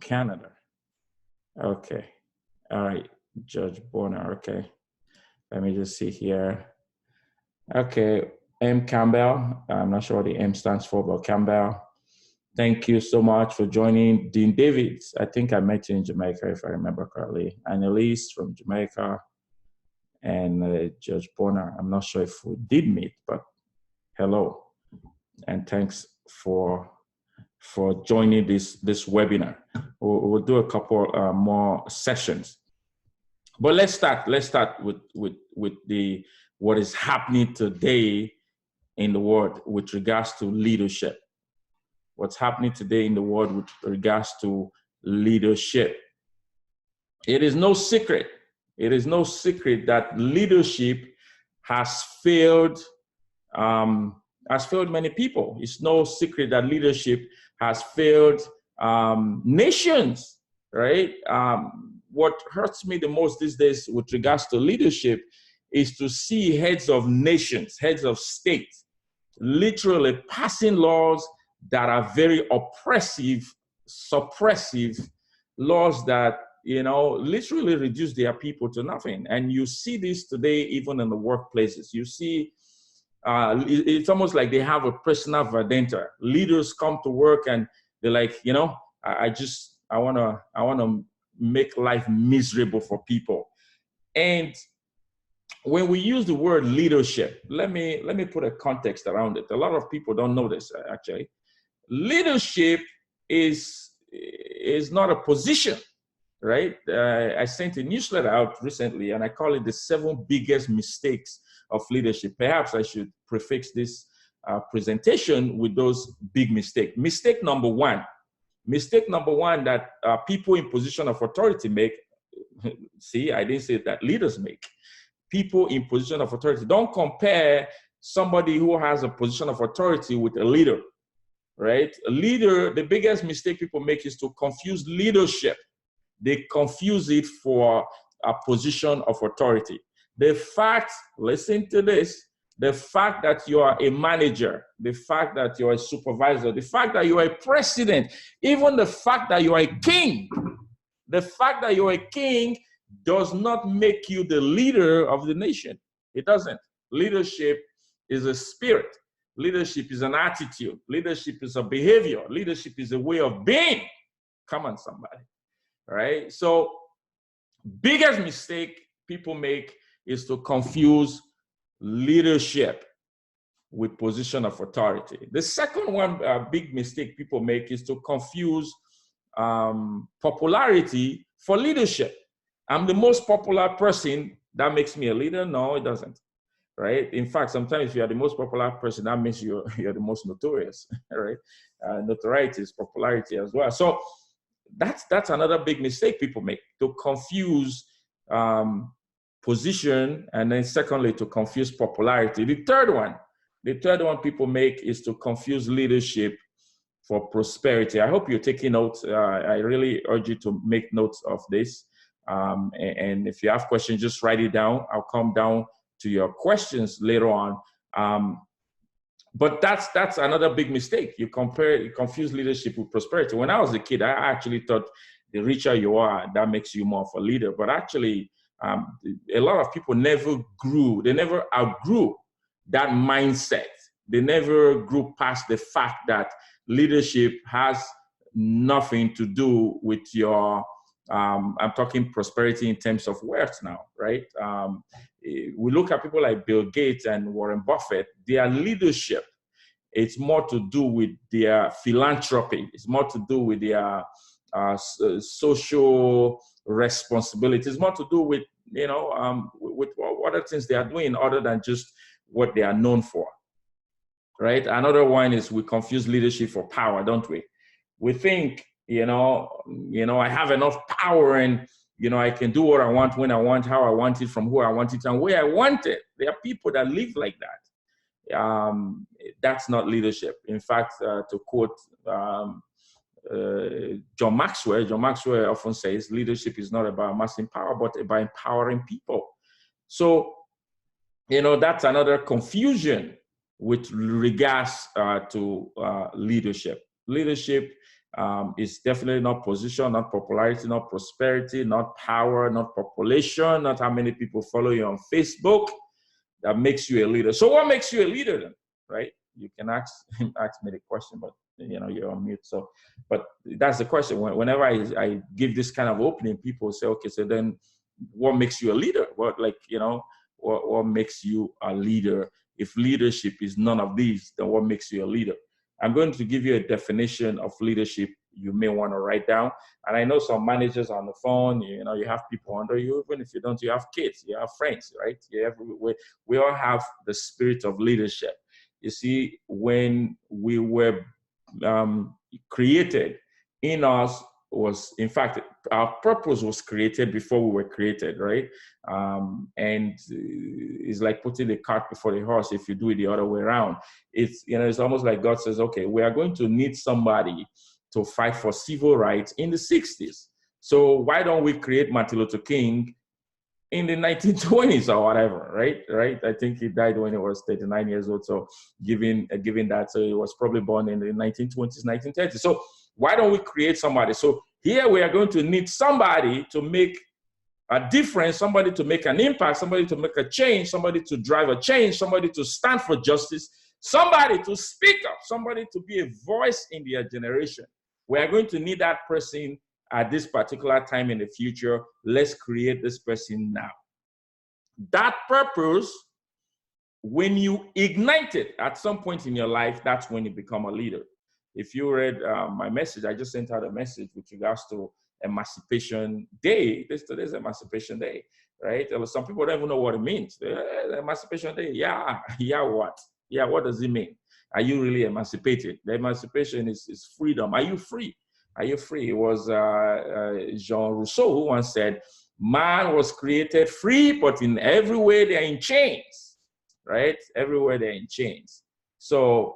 Canada. Okay. All right. Judge Bonner. Okay. Let me just see here. Okay. M. Campbell. I'm not sure what the M stands for, but Campbell. Thank you so much for joining. Dean Davids. I think I met you in Jamaica, if I remember correctly. Annalise from Jamaica. And Judge Bonner. I'm not sure if we did meet, but hello. And thanks for joining this webinar. We'll do a couple more sessions, but let's start with the what is happening today in the world with regards to leadership. What's happening today in the world with regards to leadership? It is no secret. It is no secret that leadership has failed. Has failed many people. It's no secret that leadership has failed nations, right? What hurts me the most these days with regards to leadership is to see heads of nations, heads of states, literally passing laws that are very oppressive, suppressive, laws that, you know, literally reduce their people to nothing. And you see this today even in the workplaces. You see it's almost like they have a personal vendetta. Leaders come to work and they're like, you know, I want to make life miserable for people. And when we use the word leadership, let me put a context around it. A lot of people don't know this actually. Leadership is not a position, right? I sent a newsletter out recently and I call it the 7 biggest mistakes of leadership. Perhaps I should prefix this presentation with those big mistakes. Mistake number one that people in position of authority make. See, I didn't say that leaders make. People in position of authority. Don't compare somebody who has a position of authority with a leader, right? A leader, the biggest mistake people make is to confuse leadership. They confuse it for a position of authority. The fact, listen to this, the fact that you are a manager, the fact that you're a supervisor, the fact that you are a president, even the fact that you are a king, the fact that you're a king does not make you the leader of the nation. It doesn't. Leadership is a spirit. Leadership is an attitude. Leadership is a behavior. Leadership is a way of being. Come on, somebody. All right? So, biggest mistake people make is to confuse leadership with position of authority. The second one, big mistake people make is to confuse popularity for leadership. I'm the most popular person, that makes me a leader? No, it doesn't, right? In fact, sometimes if you are the most popular person, that means you're the most notorious, right? Notoriety is popularity as well. So that's another big mistake people make, to confuse position, and then secondly, to confuse popularity. The third one people make is to confuse leadership for prosperity. I hope you're taking notes. I really urge you to make notes of this. And if you have questions, just write it down. I'll come down to your questions later on. But that's another big mistake. You confuse leadership with prosperity. When I was a kid, I actually thought the richer you are, that makes you more of a leader. But actually, a lot of people never outgrew that mindset. They never grew past the fact that leadership has nothing to do with your, I'm talking prosperity in terms of wealth now, right? We look at people like Bill Gates and Warren Buffett, their leadership, it's more to do with their philanthropy. It's more to do with their social responsibility. It's more to do with, with what other things they are doing other than just what they are known for, right? Another one is we confuse leadership for power, don't we? We think, I have enough power and, I can do what I want, when I want, how I want it, from who I want it, and where I want it. There are people that live like that. That's not leadership. In fact, to quote John Maxwell often says, leadership is not about amassing power, but about empowering people. So, that's another confusion with regards to leadership. Leadership It's definitely not position, not popularity, not prosperity, not power, not population, not how many people follow you on Facebook that makes you a leader. So what makes you a leader then, right? You can ask me the question, but you're on mute. So, but that's the question. Whenever I give this kind of opening, people say, okay, so then what makes you a leader? What makes you a leader? If leadership is none of these, then what makes you a leader? I'm going to give you a definition of leadership you may want to write down. And I know some managers on the phone, you have people under you. Even if you don't, you have kids, you have friends, right? We all have the spirit of leadership. You see, when we were created, in us was, in fact, our purpose was created before we were created, right? And it's like putting the cart before the horse if you do it the other way around. It's almost like God says, okay, we are going to need somebody to fight for civil rights in the 60s. So why don't we create Martin Luther King in the 1920s or whatever, right? I think he died when he was 39 years old. So given that, so he was probably born in the 1920s, 1930s. So why don't we create somebody? So here we are going to need somebody to make a difference, somebody to make an impact, somebody to make a change, somebody to drive a change, somebody to stand for justice, somebody to speak up, somebody to be a voice in their generation. We are going to need that person at this particular time in the future. Let's create this person now. That purpose, when you ignite it at some point in your life, that's when you become a leader. If you read my message, I just sent out a message with regards to Emancipation Day. Today's Emancipation Day, right? Some people don't even know what it means. Emancipation Day, yeah, what? Yeah, what does it mean? Are you really emancipated? The emancipation is freedom. Are you free? Are you free? It was Jean Rousseau who once said, man was created free, but in every way they're in chains, right? Everywhere they're in chains. So,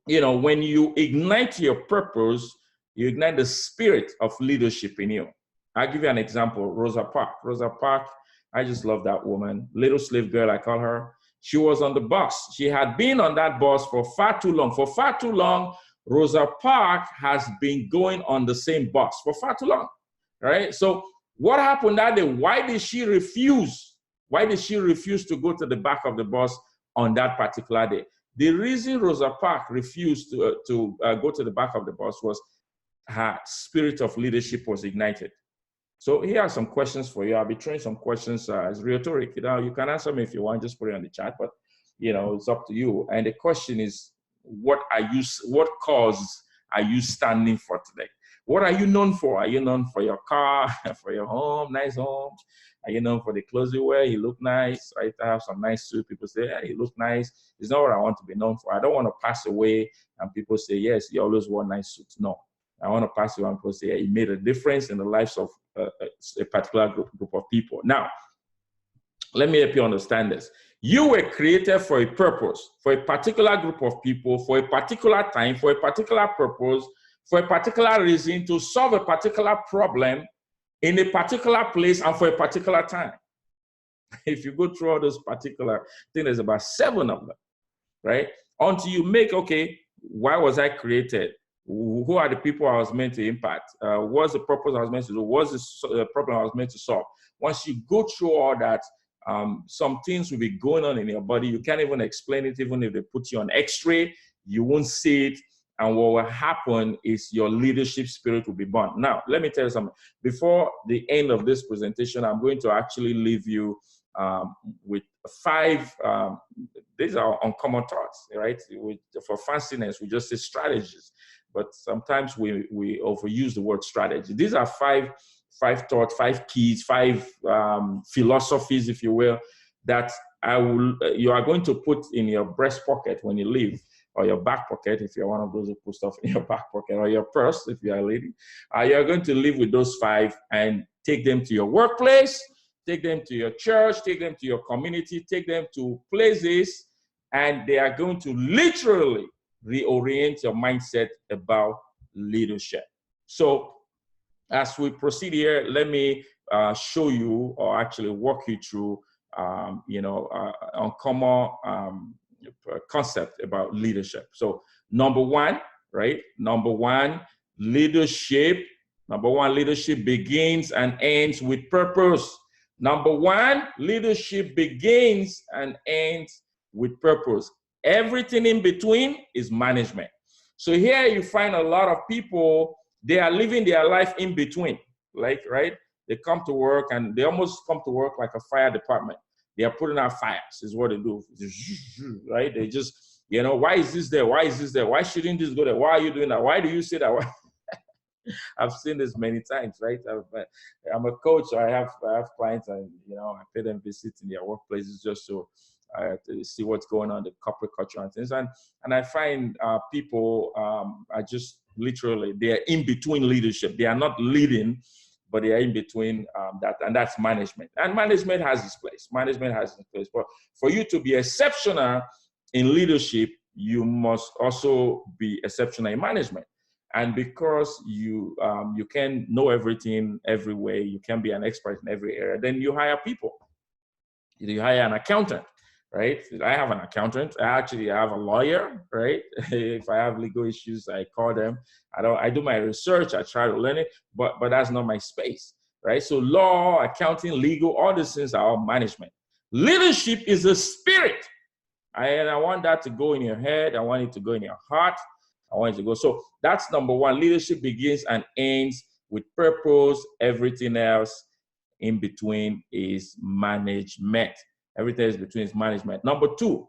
when you ignite your purpose, you ignite the spirit of leadership in you. I'll give you an example. Rosa Parks. Rosa Parks, I just love that woman. Little slave girl, I call her. She was on the bus. She had been on that bus for far too long. For far too long, Rosa Parks has been going on the same bus for far too long, right? So what happened that day? Why did she refuse? Why did she refuse to go to the back of the bus on that particular day? The reason Rosa Parks refused to go to the back of the bus was her spirit of leadership was ignited. So here are some questions for you. I'll be throwing some questions as rhetoric. You can answer me if you want, just put it on the chat, but it's up to you. And the question is, what cause are you standing for today? What are you known for? Are you known for your car, for your home, nice home? Are you known for the clothes you wear? You look nice, right? I have some nice suit. People say, hey, you look nice. It's not what I want to be known for. I don't want to pass away and people say, yes, you always wore nice suits. No, I want to pass away and people say, yeah, it made a difference in the lives of a particular group of people. Now, let me help you understand this. You were created for a purpose, for a particular group of people, for a particular time, for a particular purpose, for a particular reason, to solve a particular problem in a particular place and for a particular time. If you go through all those particular, I think there's about 7 of them, right? Until you make, okay, why was I created? Who are the people I was meant to impact? What's the purpose I was meant to do? What's the problem I was meant to solve? Once you go through all that, some things will be going on in your body. You can't even explain it. Even if they put you on X-ray, you won't see it. And what will happen is your leadership spirit will be born. Now, let me tell you something. Before the end of this presentation, I'm going to actually leave you with 5, these are uncommon thoughts, right? For fanciness, we just say strategies. But sometimes we overuse the word strategy. These are 5 thoughts, 5 keys, 5 philosophies, if you will, that you are going to put in your breast pocket when you leave, or your back pocket if you're one of those who put stuff in your back pocket, or your purse if you're a lady. You're going to live with those 5 and take them to your workplace, take them to your church, take them to your community, take them to places, and they are going to literally reorient your mindset about leadership. So as we proceed here, let me show you, or actually walk you through, uncommon concept about leadership. So number 1, right? Number 1, Leadership, number one, leadership begins and ends with purpose. Number one, leadership begins and ends with purpose. Everything in between is management. So here you find a lot of people, they are living their life in between. Like, right? They come to work and they almost come to work like a fire department. They are putting out fires, is what they do. Right? They just, why is this there? Why is this there? Why shouldn't this go there? Why are you doing that? Why do you say that? I've seen this many times, right? I'm a coach, so I have clients, and I pay them visit in their workplaces just to see what's going on, the corporate culture and things. And I find people are just literally, they are in between leadership. They are not leading, but they are in between that, and that's management. And management has its place. Management has its place. But for you to be exceptional in leadership, you must also be exceptional in management. And because you can know everything every way, you can be an expert in every area, then you hire people. You hire an accountant, right? I have an accountant. I have a lawyer, right? If I have legal issues, I call them. I do my research, I try to learn it, but that's not my space, right? So law, accounting, legal, all these things are all management. Leadership is a spirit. And I want that to go in your head. I want it to go in your heart. I want it to go. So that's number one. Leadership begins and ends with purpose. Everything else in between is management. Everything is between is management. Number two,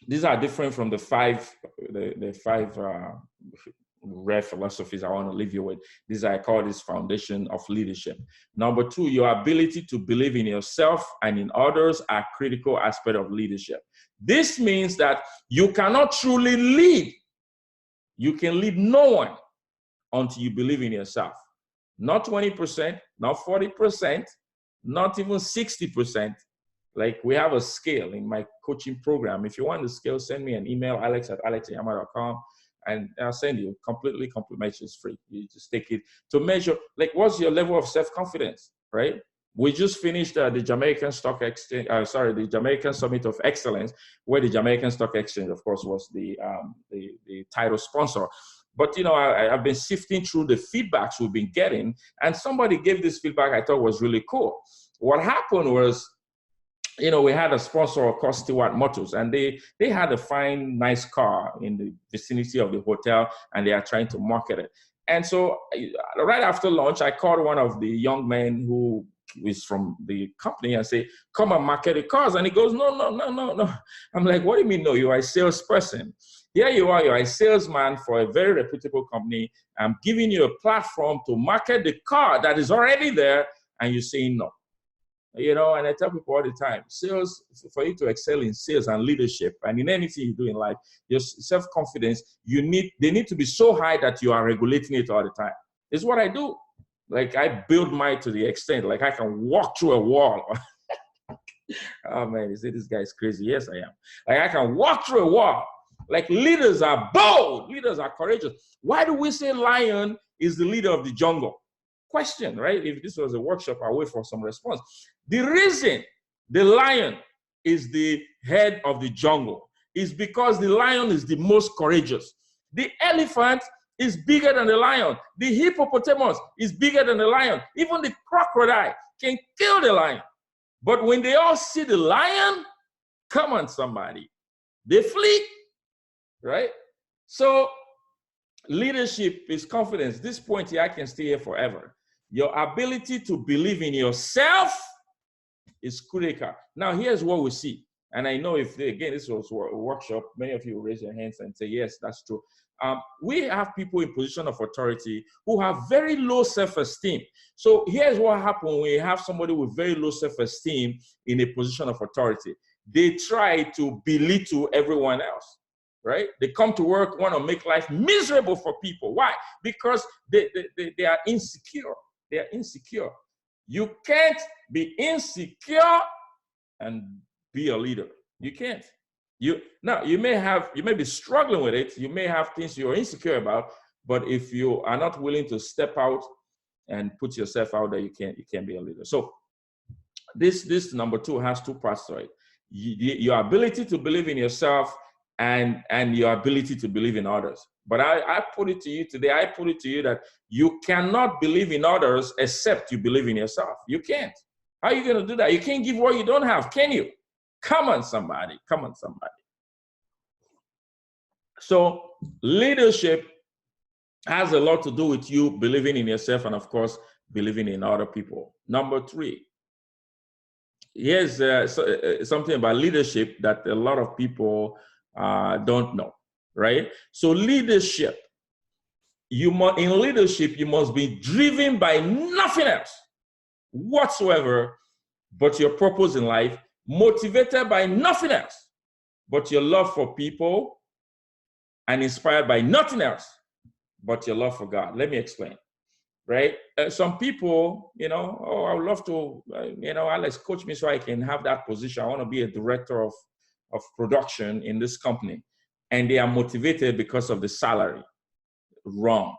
these are different from the five rare philosophies I want to leave you with. I call this foundation of leadership. Number two, your ability to believe in yourself and in others are critical aspect of leadership. This means that you cannot truly lead. You can lead no one until you believe in yourself. Not 20%, not 40%, not even 60%. Like, we have a scale in my coaching program. If you want the scale, send me an email, alex@ihama.com, and I'll send you completely complimentary. It's free. You just take it to measure, like, what's your level of self-confidence, right? We just finished the Jamaican Stock Exchange, the Jamaican Summit of Excellence, where the Jamaican Stock Exchange, of course, was the title sponsor. But, I've been sifting through the feedbacks we've been getting, and somebody gave this feedback I thought was really cool. What happened was, we had a sponsor called Stewart Motors, and they had a fine, nice car in the vicinity of the hotel, and they are trying to market it. And so right after lunch, I called one of the young men who is from the company and say, come and market the cars. And he goes, no. I'm like, what do you mean, no? You are a salesperson. Here you are a salesman for a very reputable company. I'm giving you a platform to market the car that is already there, and you're saying no. And I tell people all the time, sales, for you to excel in sales and leadership and in anything you do in life, your self-confidence, they need to be so high that you are regulating it all the time. It's what I do. Like, I build mine to the extent, like, I can walk through a wall. Oh man, you say this guy is crazy. Yes, I am. Like, I can walk through a wall. Like, leaders are bold. Leaders are courageous. Why do we say lion is the leader of the jungle? Question, right? If this was a workshop, I'll wait for some response. The reason the lion is the head of the jungle is because the lion is the most courageous. The elephant is bigger than the lion. The hippopotamus is bigger than the lion. Even the crocodile can kill the lion. But when they all see the lion, come on, somebody, they flee, right? So leadership is confidence. This point here, I can stay here forever. Your ability to believe in yourself is critical. Now, here's what we see. And I know again, this was a workshop, many of you will raise your hands and say, yes, that's true. We have people in position of authority who have very low self-esteem. So here's what happens when you have somebody with very low self-esteem in a position of authority. They try to belittle everyone else. Right? They come to work, want to make life miserable for people. Why? Because they are insecure. They are insecure. You can't be insecure and be a leader. You can't. You may be struggling with it. You may have things you're insecure about, but if you are not willing to step out and put yourself out there, you can't be a leader. So this number two has two parts to it. Your ability to believe in yourself and your ability to believe in others. But I put it to you today, I put it to you that you cannot believe in others except you believe in yourself. You can't. How are you going to do that? You can't give what you don't have, can you? Come on, somebody. Come on, somebody. So leadership has a lot to do with you believing in yourself and, of course, believing in other people. Number 3, here's something about leadership that a lot of people don't know, right? So leadership, in leadership, you must be driven by nothing else whatsoever but your purpose in life, motivated by nothing else but your love for people, and inspired by nothing else but your love for God. Let me explain, right? Some people, oh, I would love to, Alex, coach me so I can have that position. I want to be a director of production in this company. And they are motivated because of the salary. Wrong.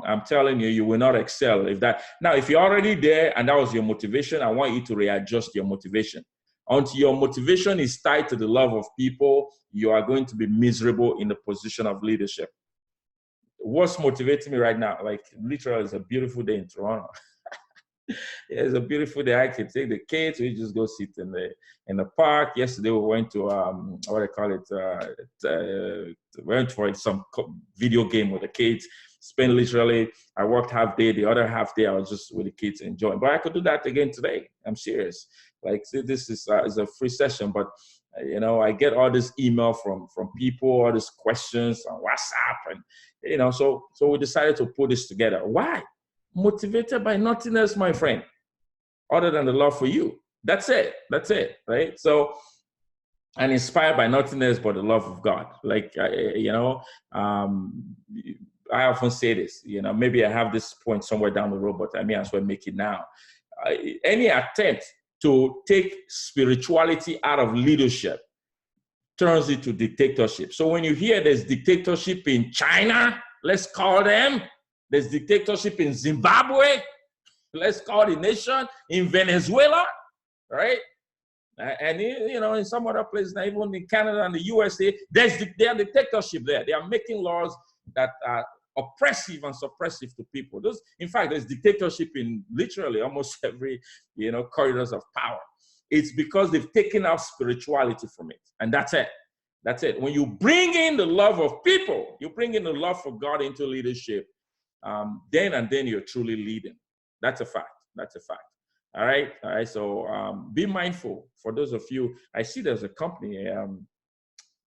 I'm telling you, you will not excel if that. Now, if you're already there and that was your motivation, I want you to readjust your motivation. Until your motivation is tied to the love of people, you are going to be miserable in the position of leadership. What's motivating me right now? Like, literally, it's a beautiful day in Toronto. It's a beautiful day. I can take the kids. We just go sit in the park. Yesterday we went to what I call it. Went for some video game with the kids. Spent literally. I worked half day. The other half day I was just with the kids enjoying. But I could do that again today. I'm serious. Like, see, this is a free session, but I get all this email from people, all these questions on WhatsApp, and so we decided to put this together. Why? Motivated by nothing else, my friend, other than the love for you. That's it, right? So, and inspired by nothing else but the love of God. Like, I often say this, maybe I have this point somewhere down the road, but I may as well make it now. Any attempt to take spirituality out of leadership turns it to dictatorship. So when you hear there's dictatorship in China, let's call them, there's dictatorship in Zimbabwe, let's call the nation, in Venezuela, right? And in some other places, even in Canada and the USA, there are dictatorship there. They are making laws that are oppressive and suppressive to people. In fact, there's dictatorship in literally almost every, corridors of power. It's because they've taken out spirituality from it. And that's it. That's it. When you bring in the love of people, you bring in the love for God into leadership, then you're truly leading. That's a fact. That's a fact. All right. So be mindful. For those of you, I see there's a company,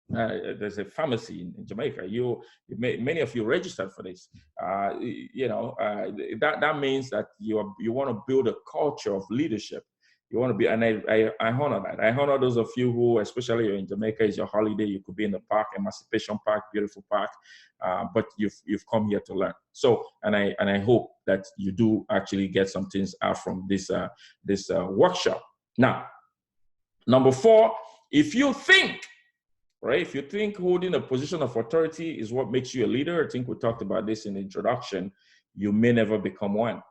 there's a pharmacy in Jamaica. Many of you registered for this. That means that you want to build a culture of leadership. You want to be, and I honor that. I honor those of you who, especially you're in Jamaica, it's your holiday. You could be in the park, Emancipation Park, beautiful park, but you've come here to learn. So, and I hope that you do actually get some things out from this workshop. Now, number 4, if you think holding a position of authority is what makes you a leader, I think we talked about this in the introduction, you may never become one.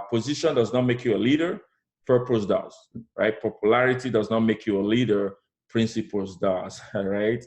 Position does not make you a leader. Purpose does, right? Popularity does not make you a leader. Principles does, right?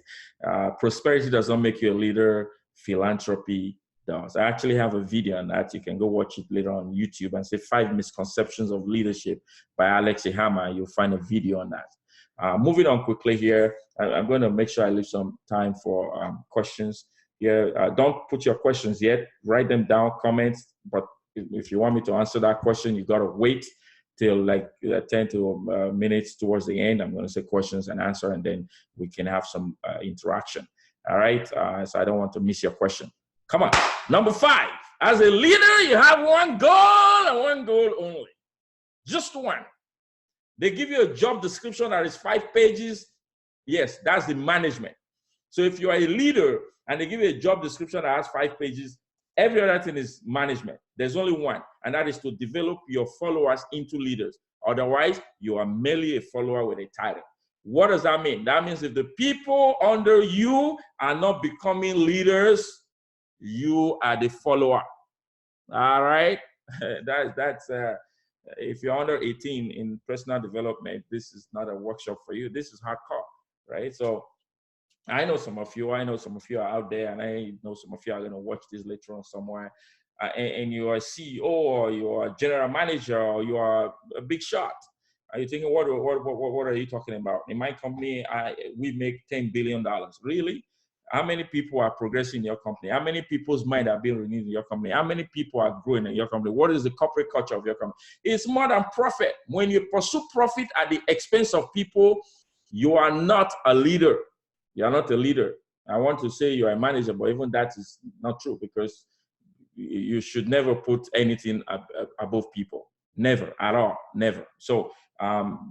Prosperity does not make you a leader. Philanthropy does. I actually have a video on that. You can go watch it later on YouTube and say 5 misconceptions of leadership by Alex Ihama. You'll find a video on that. Moving on quickly here, I'm going to make sure I leave some time for questions here. Don't put your questions yet. Write them down, comments. But if you want me to answer that question, you got to wait till like 10 to minutes towards the end. I'm going to say questions and answer, and then we can have some interaction. All right. So I don't want to miss your question. Come on. Number 5, as a leader, you have one goal and one goal only. Just one. They give you a job description that is 5 pages. Yes, that's the management. So if you are a leader and they give you a job description that has 5 pages, every other thing is management. There's only one, and that is to develop your followers into leaders. Otherwise, you are merely a follower with a title. What does that mean? That means if the people under you are not becoming leaders, you are the follower. All right? That's if you're under 18 in personal development, this is not a workshop for you. This is hardcore, right? So I know some of you. I know some of you are out there, and I know some of you are going to watch this later on somewhere. And you are a CEO, or you are a general manager, or you are a big shot. Are you thinking, what are you talking about? In my company, we make $10 billion. Really? How many people are progressing in your company? How many people's mind are being renewed in your company? How many people are growing in your company? What is the corporate culture of your company? It's more than profit. When you pursue profit at the expense of people, you are not a leader. You are not a leader. I want to say you are a manager, but even that is not true, because you should never put anything above people. Never at all. Never. So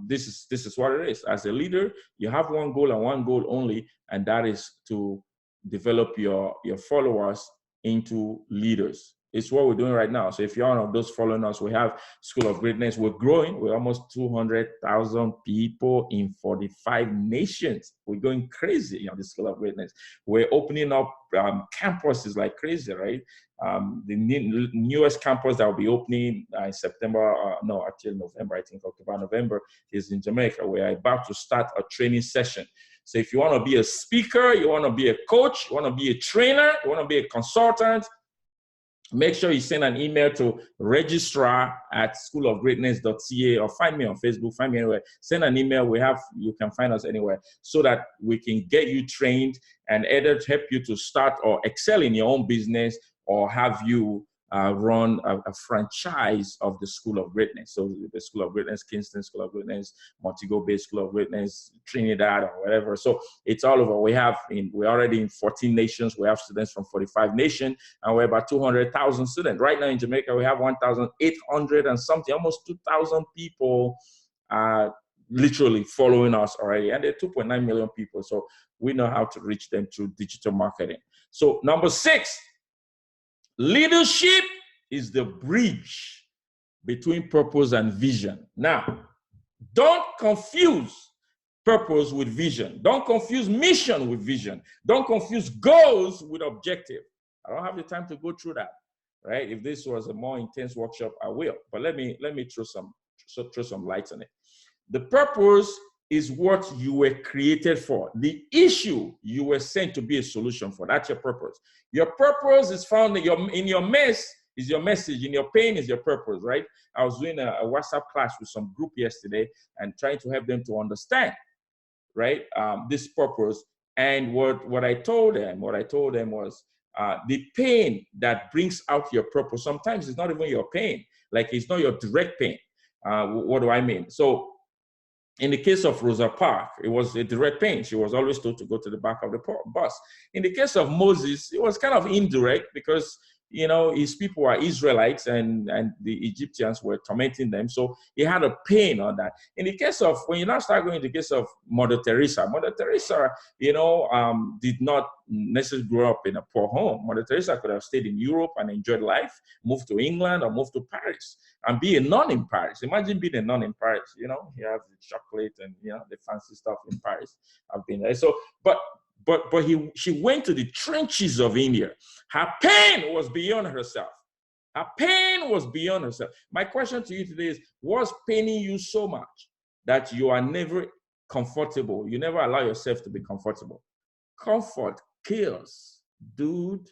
this is what it is. As a leader, you have one goal and one goal only, and that is to develop your followers into leaders. It's what we're doing right now. So if you're one of those following us, we have School of Greatness. We're growing. We're almost 200,000 people in 45 nations. We're going crazy on the School of Greatness. We're opening up campuses like crazy, right? The newest campus that will be opening in September, no, actually November, I think October, November, is in Jamaica. We are about to start a training session. So if you want to be a speaker, you want to be a coach, you want to be a trainer, you want to be a consultant, make sure you send an email to registrar@schoolofgreatness.ca, or find me on Facebook, find me anywhere. Send an email. You can find us anywhere, so that we can get you trained and either help you to start or excel in your own business, or have you run a franchise of the School of Greatness. So the School of Greatness, Kingston School of Greatness, Montego Bay School of Greatness, Trinidad, or whatever. So it's all over. We're already in 14 nations. We have students from 45 nations, and we're about 200,000 students. Right now in Jamaica, we have 1,800 and something, almost 2,000 people literally following us already. And there are 2.9 million people. So we know how to reach them through digital marketing. So number 6, leadership is the bridge between purpose and vision. Now, don't confuse purpose with vision. Don't confuse mission with vision. Don't confuse goals with objective. I don't have the time to go through that, right? If this was a more intense workshop, I will. But let me throw some light on it. The purpose is what you were created for. The issue you were sent to be a solution for. That's your purpose. Your purpose is found in your mess is your message. In your pain is your purpose, right? I was doing a WhatsApp class with some group yesterday and trying to help them to understand, right, this purpose. And what I told them was the pain that brings out your purpose. Sometimes it's not even your pain. Like, it's not your direct pain. What do I mean? So in the case of Rosa Parks, it was a direct pain. She was always told to go to the back of the bus. In the case of Moses, it was kind of indirect, because his people were Israelites, and the Egyptians were tormenting them. So he had a pain on that. In the case of, when you now start going to the case of Mother Teresa, did not necessarily grow up in a poor home. Mother Teresa could have stayed in Europe and enjoyed life, moved to England, or moved to Paris and be a nun in Paris. Imagine being a nun in Paris. You have the chocolate and the fancy stuff in Paris. I've been there. So, but she went to the trenches of India. Her pain was beyond herself. Her pain was beyond herself. My question to you today is, what's paining you so much that you are never comfortable? You never allow yourself to be comfortable. Comfort kills, dude.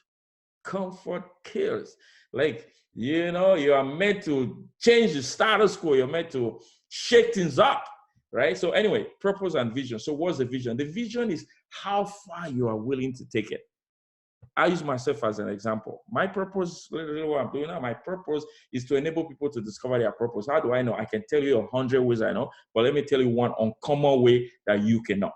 Comfort kills. Like, you are meant to change the status quo. You're meant to shake things up, right? So anyway, purpose and vision. So what's the vision? The vision is how far you are willing to take it. I use myself as an example. My purpose, literally what I'm doing now, my purpose is to enable people to discover their purpose. How do I know? I can tell you 100 ways I know, but let me tell you one uncommon way that you can know.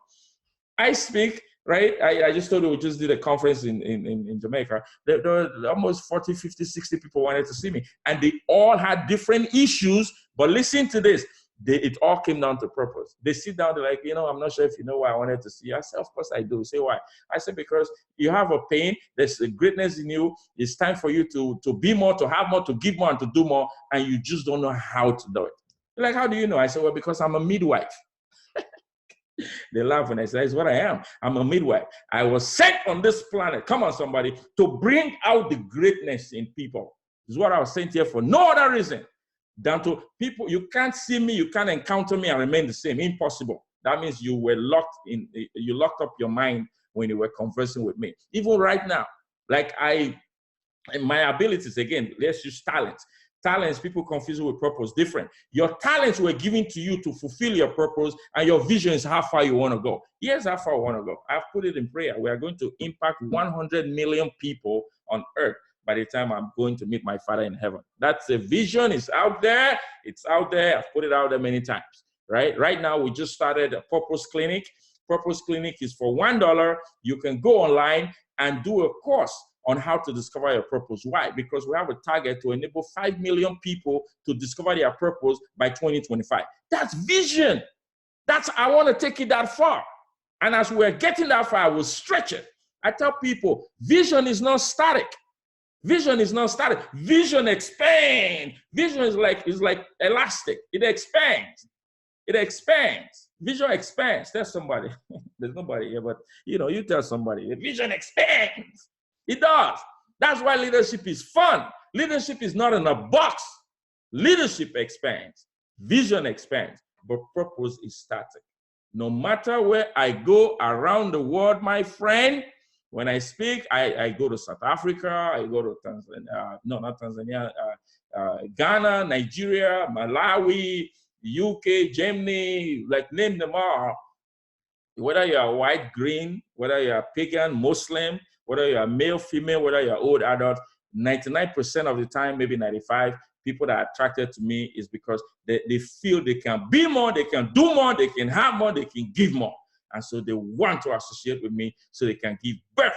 I speak, right? I just told you we just did a conference in Jamaica. There were almost 40, 50, 60 people wanted to see me. And they all had different issues. But listen to this. It all came down to purpose. They sit down, they're like, I'm not sure if you know why I wanted to see you. I said, of course I do. Say why? I said, because you have a pain, there's a greatness in you. It's time for you to be more, to have more, to give more, and to do more. And you just don't know how to do it. They're like, how do you know? I said, well, because I'm a midwife. They laugh when I say, it's what I am. I'm a midwife. I was sent on this planet, come on somebody, to bring out the greatness in people. This is what I was sent here for. No other reason than to people. You can't see me, you can't encounter me and remain the same. Impossible. That means you were locked up your mind when you were conversing with me. Even right now, like and my abilities, again, let's use talents. Talents, people confuse with purpose, different. Your talents were given to you to fulfill your purpose, and your vision is how far you want to go. Here's how far I want to go. I've put it in prayer. We are going to impact 100 million people on earth by the time I'm going to meet my Father in heaven. That's a vision. It's out there. It's out there. I've put it out there many times, right? Right now, we just started a Purpose Clinic. Purpose Clinic is for $1. You can go online and do a course on how to discover your purpose. Why? Because we have a target to enable 5 million people to discover their purpose by 2025. That's vision. I want to take it that far. And as we're getting that far, I will stretch it. I tell people, vision is not static. Vision is not static. Vision expands. Vision is like elastic. It expands. It expands. Vision expands. Tell somebody. There's nobody here, but you tell somebody. The vision expands. It does. That's why leadership is fun. Leadership is not in a box. Leadership expands. Vision expands. But purpose is static. No matter where I go around the world, my friend, when I speak, I go to South Africa, I go to Tanzania, no, not Tanzania, Ghana, Nigeria, Malawi, UK, Germany, like name them all. Whether you're white, green, whether you're pagan, Muslim, whether you're male, female, whether you're old, adult, 99% of the time, maybe 95, people that are attracted to me is because they feel they can be more, they can do more, they can have more, they can give more. And so they want to associate with me so they can give birth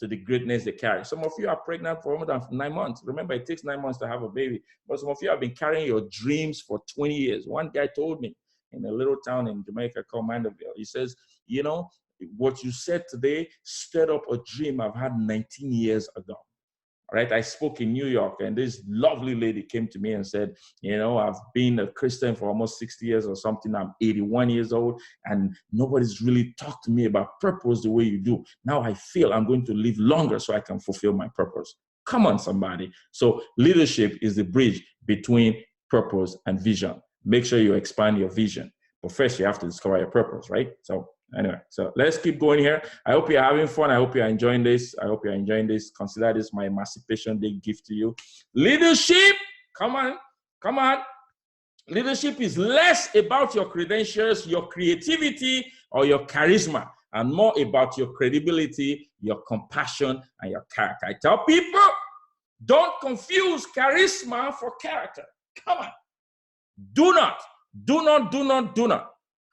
to the greatness they carry. Some of you are pregnant for more than 9 months. Remember, it takes 9 months to have a baby. But some of you have been carrying your dreams for 20 years. One guy told me in a little town in Jamaica called Mandeville, he says, what you said today stirred up a dream I've had 19 years ago. All right, I spoke in New York, and this lovely lady came to me and said, I've been a Christian for almost 60 years or something. I'm 81 years old, and nobody's really talked to me about purpose the way you do. Now I feel I'm going to live longer so I can fulfill my purpose. Come on, somebody. So leadership is the bridge between purpose and vision. Make sure you expand your vision. But first, you have to discover your purpose, right? So anyway, so let's keep going here. I hope you're having fun. I hope you're enjoying this. Consider this my Emancipation Day gift to you. Leadership, come on. Leadership is less about your credentials, your creativity, or your charisma, and more about your credibility, your compassion, and your character. I tell people, don't confuse charisma for character. Come on. Do not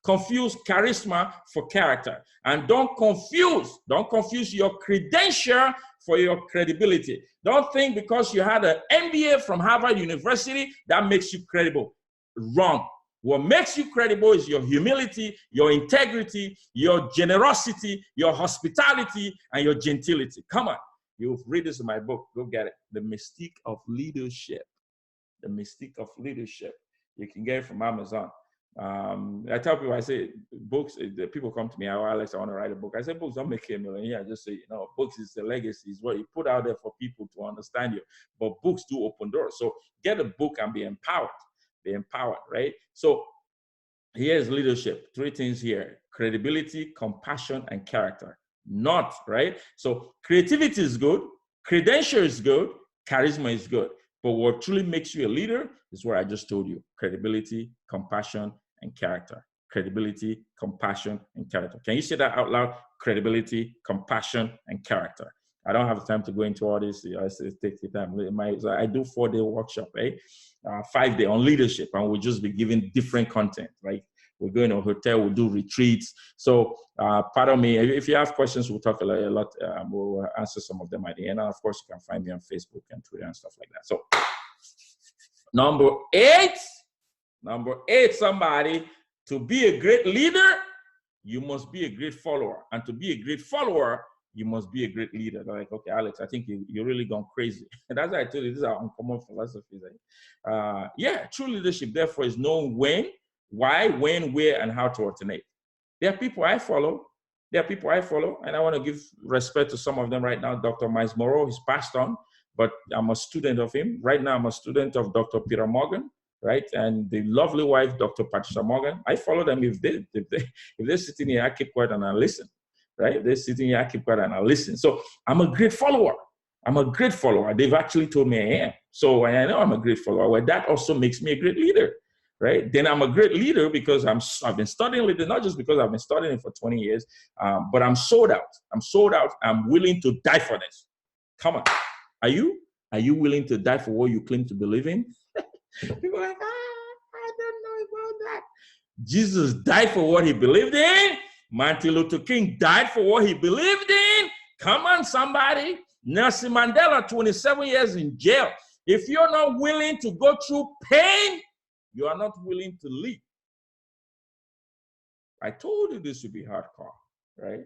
confuse charisma for character. And don't confuse your credential for your credibility. Don't think because you had an MBA from Harvard University, that makes you credible. Wrong. What makes you credible is your humility, your integrity, your generosity, your hospitality, and your gentility. Come on. You've read this in my book. Go get it. The Mystique of Leadership. The Mystique of Leadership. You can get it from Amazon. I tell people, I say, books, people come to me, oh, Alex, I want to write a book. I say, books don't make you a millionaire. I just say, books is the legacy, is what you put out there for people to understand you. But books do open doors. So get a book and be empowered. Be empowered, right? So here's leadership. 3 things here: credibility, compassion, and character. Not, right? So creativity is good. Credential is good. Charisma is good. But what truly makes you a leader is what I just told you: credibility, compassion, and character. Credibility, compassion, and character. Can you say that out loud? Credibility, compassion, and character. I don't have time to go into all this. It takes the time. So I do 4-day workshop, right? 5-day on leadership, and we'll just be giving different content, right? We're going to a hotel, we'll do retreats. So pardon me, if you have questions, we'll talk a lot. We'll answer some of them at the end. And of course, you can find me on Facebook and Twitter and stuff like that. So number 8, somebody, to be a great leader, you must be a great follower. And to be a great follower, you must be a great leader. They're like, okay, Alex, I think you're really gone crazy. And that's why I told you, these are uncommon philosophies. Yeah, true leadership, therefore, is knowing when, why, when, where, and how to alternate. There are people I follow. And I want to give respect to some of them right now. Dr. Miles Morrow, he's passed on, but I'm a student of him. Right now, I'm a student of Dr. Peter Morgan, right? And the lovely wife, Dr. Patricia Morgan. I follow them if they're sitting here, I keep quiet and I listen. right? They're sitting here, I keep quiet and I listen. So I'm a great follower. I'm a great follower. They've actually told me I am. So I know I'm a great follower. Well, that also makes me a great leader, right? Then I'm a great leader because I've been studying leader, not just because I've been studying it for 20 years, but I'm sold out. I'm sold out. I'm willing to die for this. Come on. Are you? Are you willing to die for what you claim to believe in? People are like, I don't know about that. Jesus died for what he believed in. Martin Luther King died for what he believed in. Come on, somebody. Nelson Mandela, 27 years in jail. If you're not willing to go through pain, you are not willing to live. I told you this would be hardcore, right?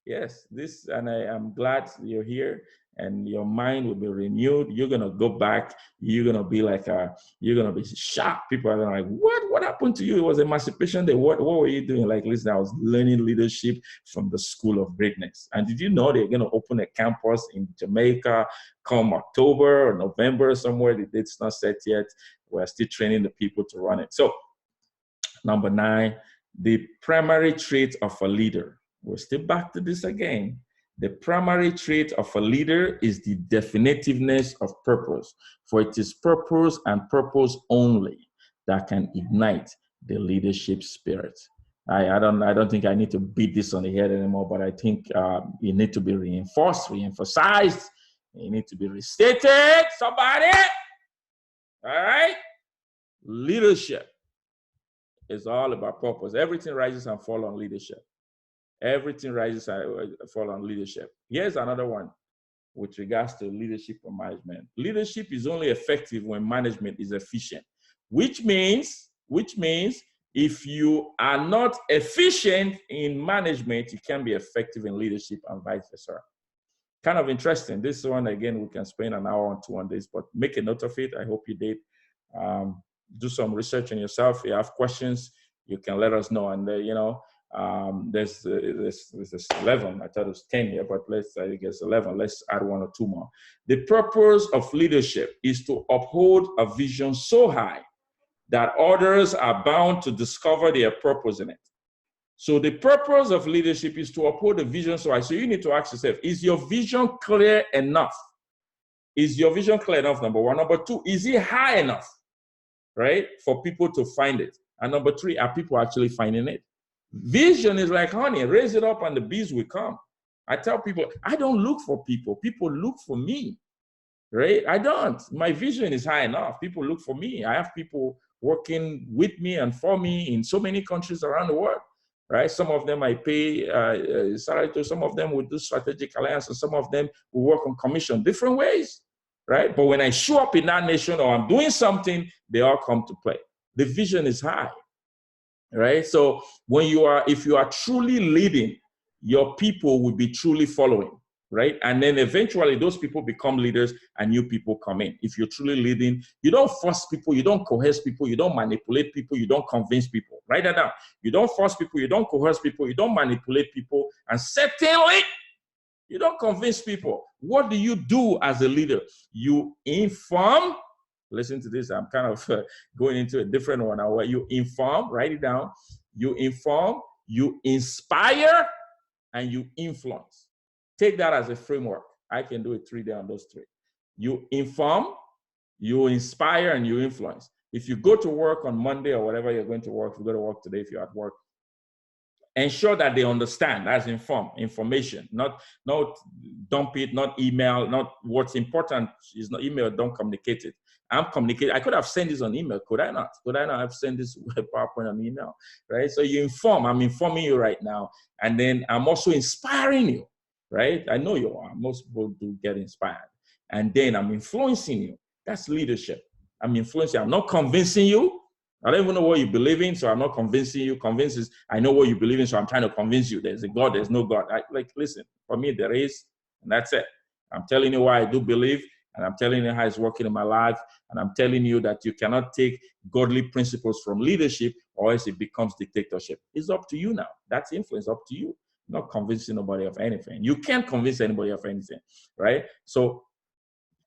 Yes, this, and I am glad you're here and your mind will be renewed. You're going to go back. You're going to be like, you're going to be shocked. People are going to like, what happened to you? It was Emancipation Day. What were you doing? Like, listen, I was learning leadership from the School of Greatness. And did you know they're going to open a campus in Jamaica come October or November somewhere? The date's not set yet. We're still training the people to run it. So, number 9, the primary trait of a leader. We're still back to this again. The primary trait of a leader is the definitiveness of purpose, for it is purpose and purpose only that can ignite the leadership spirit. I don't think I need to beat this on the head anymore, but I think it needs to be reinforced, re-emphasized. It needs to be restated. Somebody, all right? Leadership is all about purpose. Everything rises and falls on leadership. Everything rises and falls on leadership. Here's another one with regards to leadership or management. Leadership is only effective when management is efficient, which means if you are not efficient in management, you can be effective in leadership and vice versa. Kind of interesting. This one, again, we can spend an hour or two on this, but make a note of it. I hope you did. Do some research on yourself. If you have questions, you can let us know. And there's 11. I thought it was 10 here, but I guess 11. Let's add 1 or 2 more. The purpose of leadership is to uphold a vision so high that others are bound to discover their purpose in it. So the purpose of leadership is to uphold a vision so high. So you need to ask yourself, is your vision clear enough? Is your vision clear enough, number 1? Number 2, is it high enough, right, for people to find it? And number 3, are people actually finding it? Vision is like honey. Raise it up and the bees will come. I tell people, I don't look for people. People look for me, right? I don't. My vision is high enough. People look for me. I have people working with me and for me in so many countries around the world, right? Some of them I pay salary to. Some of them will do strategic alliance, and some of them will work on commission, different ways, right? But when I show up in that nation or I'm doing something, they all come to play. The vision is high, right? So if you are truly leading, your people will be truly following, right? And then eventually those people become leaders and new people come in. If you're truly leading, you don't force people, you don't coerce people, you don't manipulate people, you don't convince people. Write that down. You don't force people, you don't coerce people, you don't manipulate people, and certainly you don't convince people. What do you do as a leader? You inform. Listen to this. I'm kind of going into a different one now. Where you inform, write it down. You inform, you inspire, and you influence. Take that as a framework. I can do it 3 days on those 3. You inform, you inspire, and you influence. If you go to work on Monday or whatever you're going to work, if you go to work today, if you're at work, ensure that they understand. That's information, not dump it, not email, not what's important is not email, don't communicate it. I'm communicating. I could have sent this on email. Could I not? Could I not have sent this PowerPoint on email? Right? So you inform. I'm informing you right now. And then I'm also inspiring you. Right? I know you are. Most people do get inspired. And then I'm influencing you. That's leadership. I'm influencing you. I'm not convincing you. I don't even know what you believe in, so I'm not convincing you. Convinces, I know what you believe in, so I'm trying to convince you. There's a God, there's no God. Listen, for me, there is, and that's it. I'm telling you why I do believe, and I'm telling you how it's working in my life, and I'm telling you that you cannot take godly principles from leadership, or else it becomes dictatorship. It's up to you now. That's influence, up to you. I'm not convincing nobody of anything. You can't convince anybody of anything, right? So,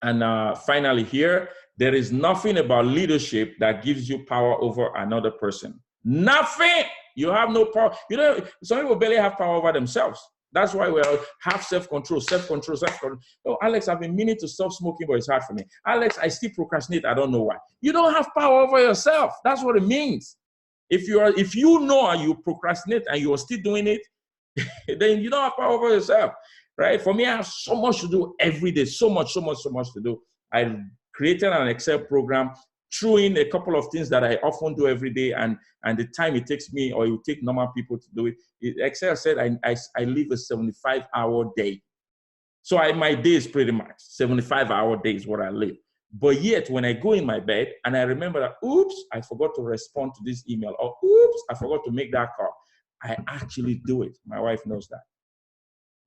and finally here, there is nothing about leadership that gives you power over another person. Nothing. You have no power. You know, some people barely have power over themselves. That's why we have self-control, self-control, self-control. Oh, Alex, I've been meaning to stop smoking, but it's hard for me. Alex, I still procrastinate. I don't know why. You don't have power over yourself. That's what it means. If you know you procrastinate and you're still doing it, then you don't have power over yourself, right? For me, I have so much to do every day, so much to do. I created an Excel program, threw in a couple of things that I often do every day, and the time it takes me, or it will take normal people to do it. Excel said I live a 75-hour day. So my day is pretty much 75-hour day is what I live. But yet, when I go in my bed and I remember that, oops, I forgot to respond to this email, or oops, I forgot to make that call, I actually do it. My wife knows that.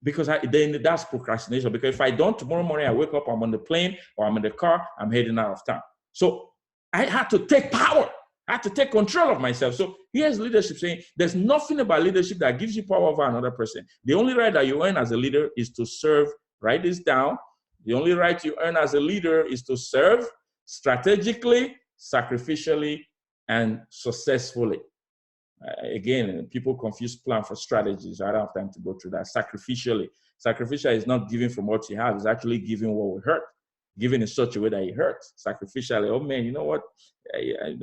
Because then that's procrastination. Because if I don't, tomorrow morning I wake up, I'm on the plane or I'm in the car, I'm heading out of town. So I had to take power. I had to take control of myself. So here's leadership saying, there's nothing about leadership that gives you power over another person. The only right that you earn as a leader is to serve. Write this down. The only right you earn as a leader is to serve strategically, sacrificially, and successfully. Again, people confuse plan for strategies. I don't have time to go through that. Sacrificially. Sacrificial is not giving from what you have. It's actually giving what will hurt. Giving in such a way that it hurts. Sacrificially, oh man, you know what?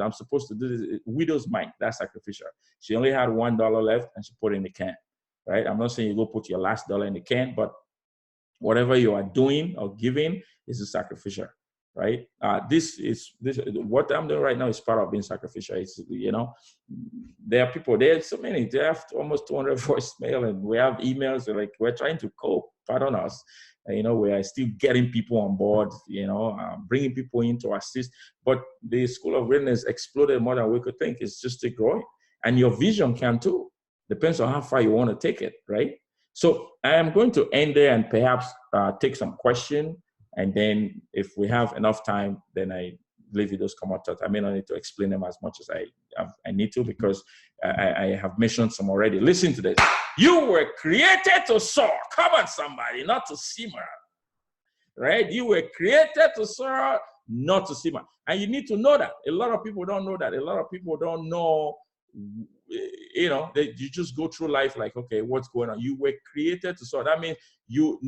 I'm supposed to do this. Widow's mite, that's sacrificial. She only had $1 left and she put it in the can, right? I'm not saying you go put your last dollar in the can, but whatever you are doing or giving is a sacrificial, right? This what I'm doing right now is part of being sacrificial. It's, you know, there are people, there's so many, they have almost 200 voicemail, and we have emails, like we're trying to cope. Pardon us. You know, we are still getting people on board, you know, bringing people in to assist. But the School of Greatness exploded more than we could think. It's just still growing. And your vision can too. Depends on how far you want to take it, right? So I am going to end there and perhaps take some question. And then if we have enough time, then I leave you those common thoughts. I may not need to explain them as much as I need to, because I have mentioned some already. Listen to this. You were created to soar. Come on, somebody, not to simmer. Right? You were created to soar, not to simmer. And you need to know that. A lot of people don't know that. A lot of people don't know, you know, you just go through life like, okay, what's going on? You were created to soar. That means you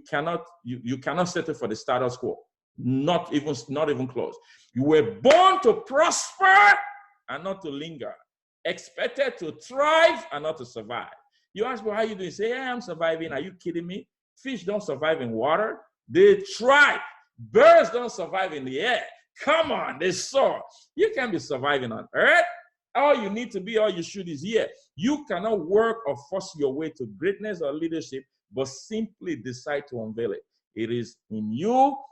cannot settle for the status quo. Not even close. You were born to prosper and not to linger. Expected to thrive and not to survive. You ask me, how you doing? Say, yeah, I'm surviving. Are you kidding me? Fish don't survive in water. They thrive. Birds don't survive in the air. Come on, they soar. You can't be surviving on earth. All you need to be, all you should is here. You cannot work or force your way to greatness or leadership, but simply decide to unveil it. It is in you.